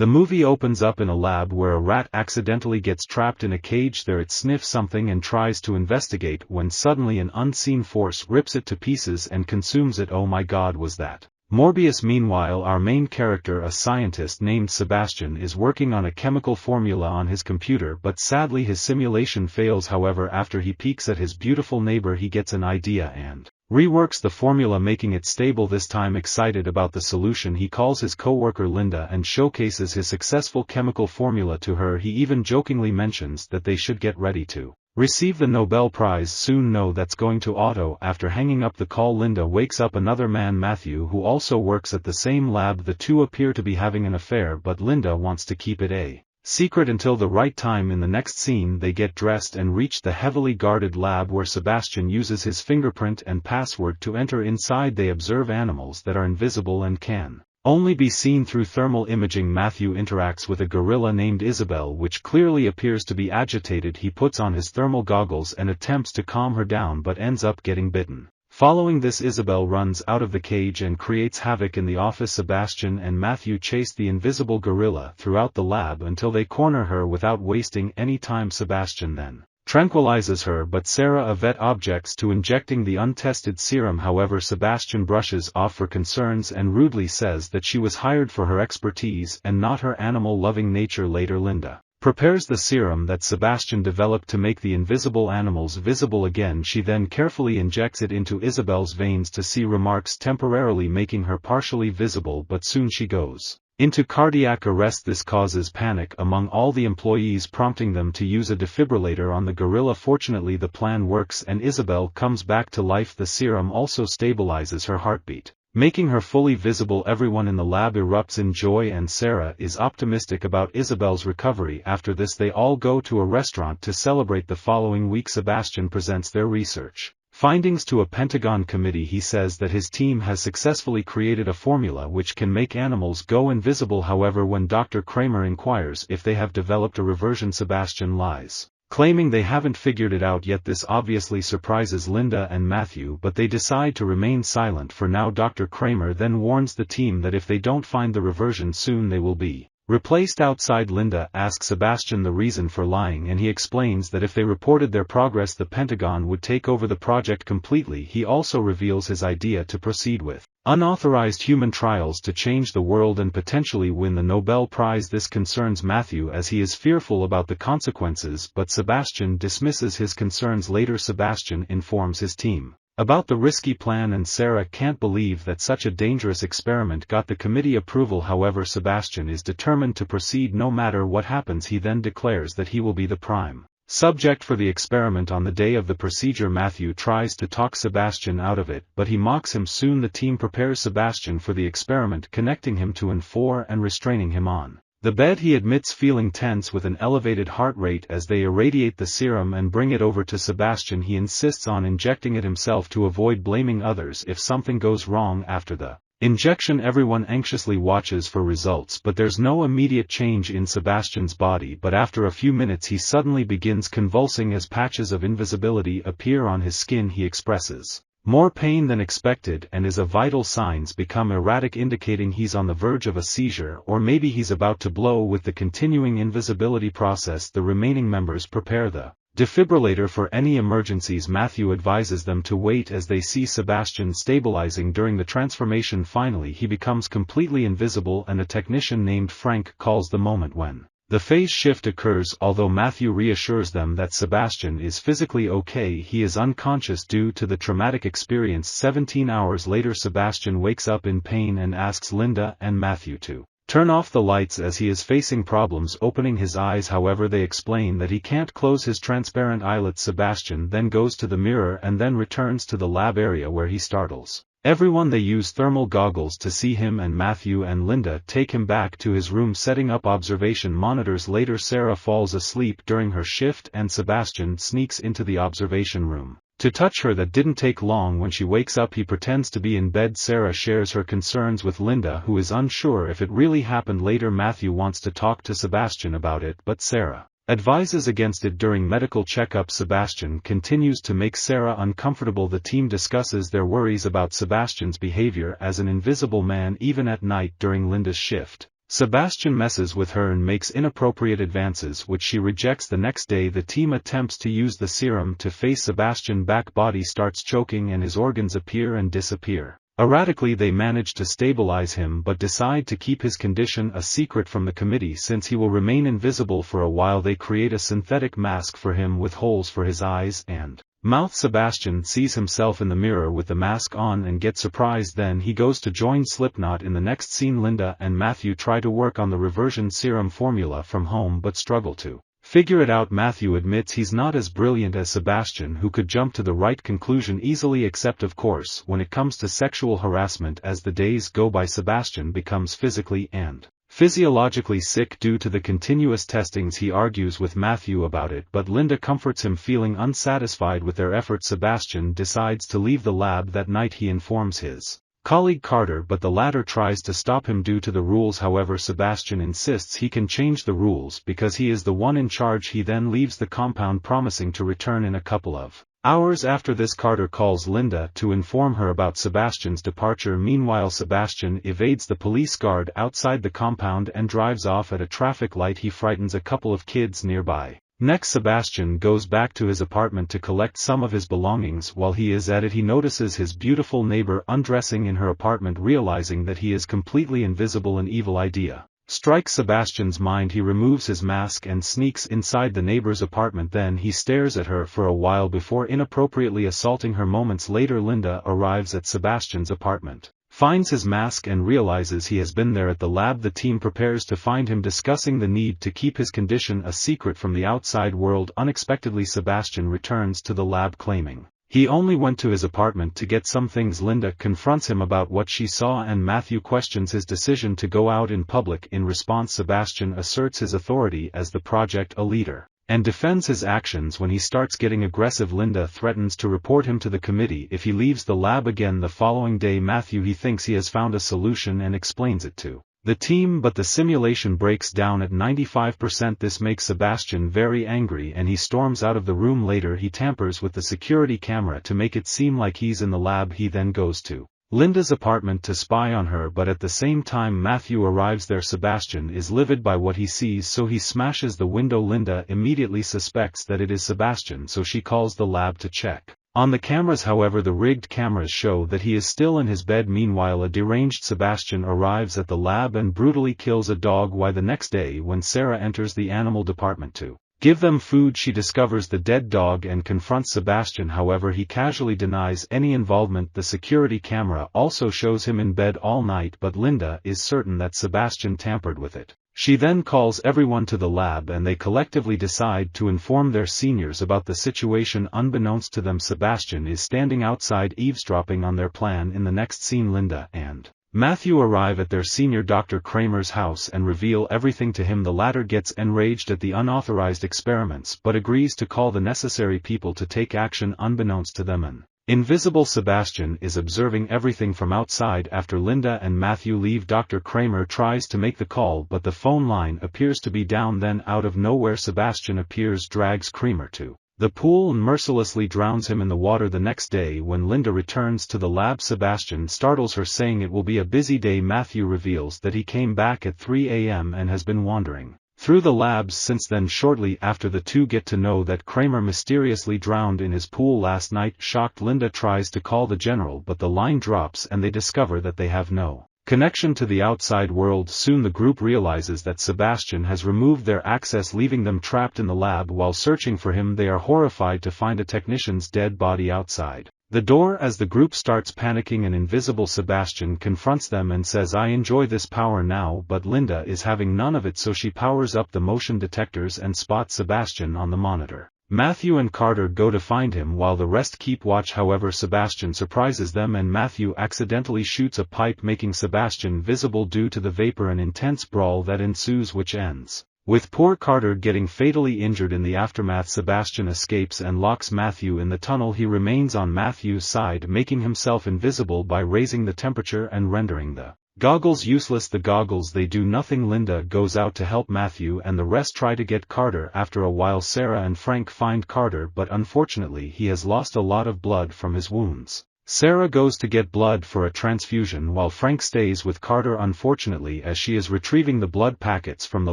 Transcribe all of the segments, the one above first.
The movie opens up in a lab where a rat accidentally gets trapped in a cage. There it sniffs something and tries to investigate when suddenly an unseen force rips it to pieces and consumes it. Oh my God, was that Morbius? Meanwhile, our main character, a scientist named Sebastian, is working on a chemical formula on his computer, but sadly his simulation fails. However, after he peeks at his beautiful neighbor, he gets an idea and reworks the formula, making it stable. This time, excited about the solution, he calls his co-worker Linda and showcases his successful chemical formula to her. He even jokingly mentions that they should get ready to receive the Nobel Prize soon. No, that's going to Otto. After hanging up the call, Linda wakes up another man, Matthew, who also works at the same lab. The two appear to be having an affair, but Linda wants to keep it a secret until the right time. In the next scene, they get dressed and reach the heavily guarded lab where Sebastian uses his fingerprint and password to enter. Inside, they observe animals that are invisible and can only be seen through thermal imaging. Matthew interacts with a gorilla named Isabel, which clearly appears to be agitated. He puts on his thermal goggles and attempts to calm her down, but ends up getting bitten. Following this, Isabel runs out of the cage and creates havoc in the office. Sebastian and Matthew chase the invisible gorilla throughout the lab until they corner her without wasting any time. Sebastian then tranquilizes her, but Sarah, a vet, objects to injecting the untested serum. However, Sebastian brushes off her concerns and rudely says that she was hired for her expertise and not her animal-loving nature. Later, Linda prepares the serum that Sebastian developed to make the invisible animals visible again. She then carefully injects it into Isabel's veins to see remarks, temporarily making her partially visible, but soon she goes into cardiac arrest. This causes panic among all the employees, prompting them to use a defibrillator on the gorilla. Fortunately, the plan works and Isabel comes back to life. The serum also stabilizes her heartbeat, making her fully visible. Everyone in the lab erupts in joy and Sarah is optimistic about Isabel's recovery. After this, they all go to a restaurant to celebrate. The following week, Sebastian presents their research findings to a Pentagon committee. He says that his team has successfully created a formula which can make animals go invisible. However, when Dr. Kramer inquires if they have developed a reversion, Sebastian lies, claiming they haven't figured it out yet. This obviously surprises Linda and Matthew, but they decide to remain silent for now. Dr. Kramer then warns the team that if they don't find the reversion soon, they will be replaced. Outside, Linda asks Sebastian the reason for lying, and he explains that if they reported their progress, the Pentagon would take over the project completely. He also reveals his idea to proceed with unauthorized human trials to change the world and potentially win the Nobel Prize. This concerns Matthew as he is fearful about the consequences, but Sebastian dismisses his concerns. Later, Sebastian informs his team about the risky plan, and Sarah can't believe that such a dangerous experiment got the committee approval. However, Sebastian is determined to proceed no matter what happens. He then declares that he will be the prime subject for the experiment. On the day of the procedure, Matthew tries to talk Sebastian out of it, but he mocks him. Soon the team prepares Sebastian for the experiment, connecting him to N4 and restraining him on the bed. He admits feeling tense with an elevated heart rate as they irradiate the serum and bring it over to Sebastian. He insists on injecting it himself to avoid blaming others if something goes wrong. After the injection, everyone anxiously watches for results, but there's no immediate change in Sebastian's body. But after a few minutes, he suddenly begins convulsing as patches of invisibility appear on his skin. He expresses more pain than expected, and his vital signs become erratic, indicating he's on the verge of a seizure, or maybe he's about to blow. With the continuing invisibility process, the remaining members prepare the defibrillator for any emergencies. Matthew advises them to wait as they see Sebastian stabilizing during the transformation. Finally, he becomes completely invisible, and a technician named Frank calls the moment when the phase shift occurs. Although Matthew reassures them that Sebastian is physically okay, he is unconscious due to the traumatic experience. 17 hours later, Sebastian wakes up in pain and asks Linda and Matthew to turn off the lights as he is facing problems opening his eyes. However, they explain that he can't close his transparent eyelids. Sebastian then goes to the mirror and then returns to the lab area where he startles everyone. They use thermal goggles to see him, and Matthew and Linda take him back to his room, setting up observation monitors. Later, Sarah falls asleep during her shift and Sebastian sneaks into the observation room to touch her. That didn't take long. When she wakes up, he pretends to be in bed. Sarah shares her concerns with Linda, who is unsure if it really happened. Later, Matthew wants to talk to Sebastian about it, but Sarah advises against it. During medical checkup, Sebastian continues to make Sarah uncomfortable. The team discusses their worries about Sebastian's behavior as an invisible man even at night. During Linda's shift, Sebastian messes with her and makes inappropriate advances which she rejects. The next day the team attempts to use the serum to face Sebastian. Back body starts choking and his organs appear and disappear. Erratically they manage to stabilize him but decide to keep his condition a secret from the committee since he will remain invisible for a while. They create a synthetic mask for him with holes for his eyes and mouth. Sebastian sees himself in the mirror with the mask on and gets surprised. Then he goes to join Slipknot. In the next scene, Linda and Matthew try to work on the reversion serum formula from home but struggle to figure it out. Matthew admits he's not as brilliant as Sebastian, who could jump to the right conclusion easily, except of course when it comes to sexual harassment. As the days go by, Sebastian becomes physically and physiologically sick due to the continuous testings. He argues with Matthew about it but Linda comforts him. Feeling unsatisfied with their efforts, Sebastian decides to leave the lab that night. He informs his colleague Carter but the latter tries to stop him due to the rules. However, Sebastian insists he can change the rules because he is the one in charge. He then leaves the compound, promising to return in a couple of hours. After this, Carter calls Linda to inform her about Sebastian's departure. Meanwhile, Sebastian evades the police guard outside the compound and drives off at a traffic light. He frightens a couple of kids nearby. Next, Sebastian goes back to his apartment to collect some of his belongings. While he is at it, he notices his beautiful neighbor undressing in her apartment. Realizing that he is completely invisible, an evil idea strikes Sebastian's mind. He removes his mask and sneaks inside the neighbor's apartment. Then he stares at her for a while before inappropriately assaulting her. Moments later, Linda arrives at Sebastian's apartment, finds his mask and realizes he has been there at the lab. The team prepares to find him, discussing the need to keep his condition a secret from the outside world. Unexpectedly, Sebastian returns to the lab claiming he only went to his apartment to get some things. Linda confronts him about what she saw and Matthew questions his decision to go out in public. In response, Sebastian asserts his authority as the project a leader and defends his actions. When he starts getting aggressive, Linda threatens to report him to the committee if he leaves the lab again. The following day, Matthew thinks he has found a solution and explains it to the team, but the simulation breaks down at 95%. This makes Sebastian very angry and he storms out of the room. Later, he tampers with the security camera to make it seem like he's in the lab. He then goes to Linda's apartment to spy on her, but at the same time Matthew arrives there. Sebastian is livid by what he sees, so he smashes the window. Linda immediately suspects that it is Sebastian, so she calls the lab to check on the cameras. However, the rigged cameras show that he is still in his bed. Meanwhile, a deranged Sebastian arrives at the lab and brutally kills a dog. Why? The next day, when Sarah enters the animal department to give them food, she discovers the dead dog and confronts Sebastian. However, he casually denies any involvement. The security camera also shows him in bed all night, but Linda is certain that Sebastian tampered with it. She then calls everyone to the lab and they collectively decide to inform their seniors about the situation. Unbeknownst to them, Sebastian is standing outside eavesdropping on their plan. In the next scene, Linda and Matthew arrive at their senior Dr. Kramer's house and reveal everything to him. The latter gets enraged at the unauthorized experiments but agrees to call the necessary people to take action. Unbeknownst to them, an invisible Sebastian is observing everything from outside. After Linda and Matthew leave, Dr. Kramer tries to make the call but the phone line appears to be down. Then out of nowhere, Sebastian appears, drags Kramer to the pool and mercilessly drowns him in the water. The next day, when Linda returns to the lab, Sebastian startles her, saying it will be a busy day. Matthew reveals that he came back at 3 a.m. and has been wandering through the labs since then. Shortly after, the two get to know that Kramer mysteriously drowned in his pool last night. Shocked, Linda tries to call the general but the line drops and they discover that they have no connection to the outside world. Soon the group realizes that Sebastian has removed their access, leaving them trapped in the lab. While searching for him, they are horrified to find a technician's dead body outside the door. As the group starts panicking, an invisible Sebastian confronts them and says, "I enjoy this power now," but Linda is having none of it, so she powers up the motion detectors and spots Sebastian on the monitor. Matthew and Carter go to find him while the rest keep watch. However, Sebastian surprises them and Matthew accidentally shoots a pipe, making Sebastian visible due to the vapor. An intense brawl that ensues, which ends with poor Carter getting fatally injured. In the aftermath, Sebastian escapes and locks Matthew in the tunnel. He remains on Matthew's side, making himself invisible by raising the temperature and rendering the goggles useless. The goggles, they do nothing. Linda goes out to help Matthew and the rest try to get Carter. After a while, Sarah and Frank find Carter, but unfortunately he has lost a lot of blood from his wounds. Sarah goes to get blood for a transfusion while Frank stays with Carter. Unfortunately, as she is retrieving the blood packets from the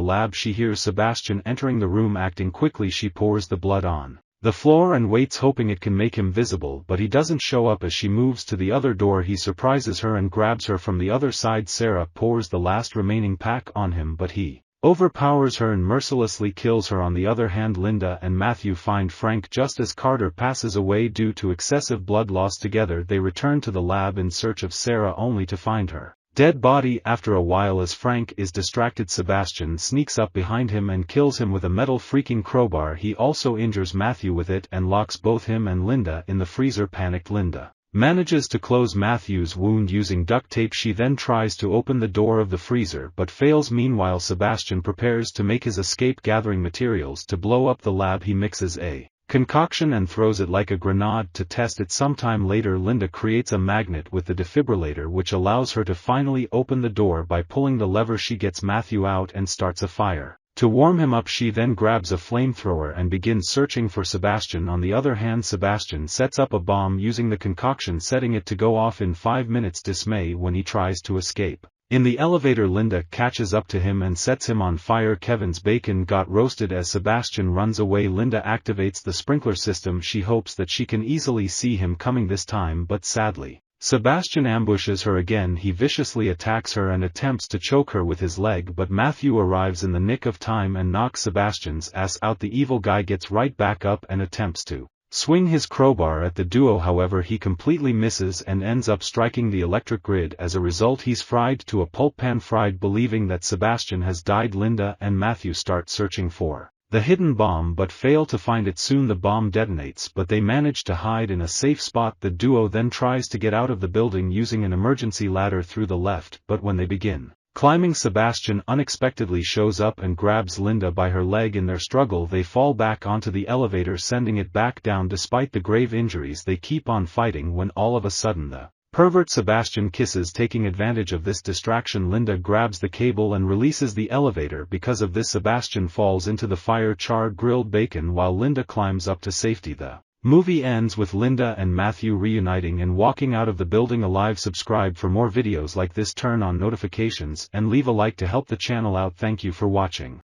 lab, she hears Sebastian entering the room. Acting quickly, she pours the blood on the floor and waits, hoping it can make him visible, but he doesn't show up. As she moves to the other door, he surprises her and grabs her from the other side. Sarah pours the last remaining pack on him, but he overpowers her and mercilessly kills her. On the other hand, Linda and Matthew find Frank just as Carter passes away due to excessive blood loss. Together they return to the lab in search of Sarah, only to find her dead body. After a while, as Frank is distracted, Sebastian sneaks up behind him and kills him with a metal freaking crowbar. He also injures Matthew with it and locks both him and Linda in the freezer. Panicked Linda manages to close Matthew's wound using duct tape. She then tries to open the door of the freezer but fails. Meanwhile, Sebastian prepares to make his escape, gathering materials to blow up the lab. He mixes a concoction and throws it like a grenade to test it. Sometime later, Linda creates a magnet with the defibrillator, which allows her to finally open the door. By pulling the lever, she gets Matthew out and starts a fire to warm him up. She then grabs a flamethrower and begins searching for Sebastian. On the other hand, Sebastian sets up a bomb using the concoction, setting it to go off in 5 minutes. Dismay when he tries to escape. In the elevator, Linda catches up to him and sets him on fire. Kevin's bacon got roasted as Sebastian runs away. Linda activates the sprinkler system. She hopes that she can easily see him coming this time, but sadly, Sebastian ambushes her again. He viciously attacks her and attempts to choke her with his leg, but Matthew arrives in the nick of time and knocks Sebastian's ass out. The evil guy gets right back up and attempts to swing his crowbar at the duo, however he completely misses and ends up striking the electric grid. As a result, he's fried to a pulp pan. Fried, believing that Sebastian has died, Linda and Matthew start searching for the hidden bomb but fail to find it. Soon the bomb detonates, but they manage to hide in a safe spot. The duo then tries to get out of the building using an emergency ladder through the left, but when they begin climbing, Sebastian unexpectedly shows up and grabs Linda by her leg. In their struggle, they fall back onto the elevator, sending it back down. Despite the grave injuries, they keep on fighting when all of a sudden the pervert Sebastian kisses. Taking advantage of this distraction, Linda grabs the cable and releases the elevator. Because of this, Sebastian falls into the fire, charred grilled bacon, while Linda climbs up to safety. The movie ends with Linda and Matthew reuniting and walking out of the building alive. Subscribe for more videos like this, turn on notifications, and leave a like to help the channel out. Thank you for watching.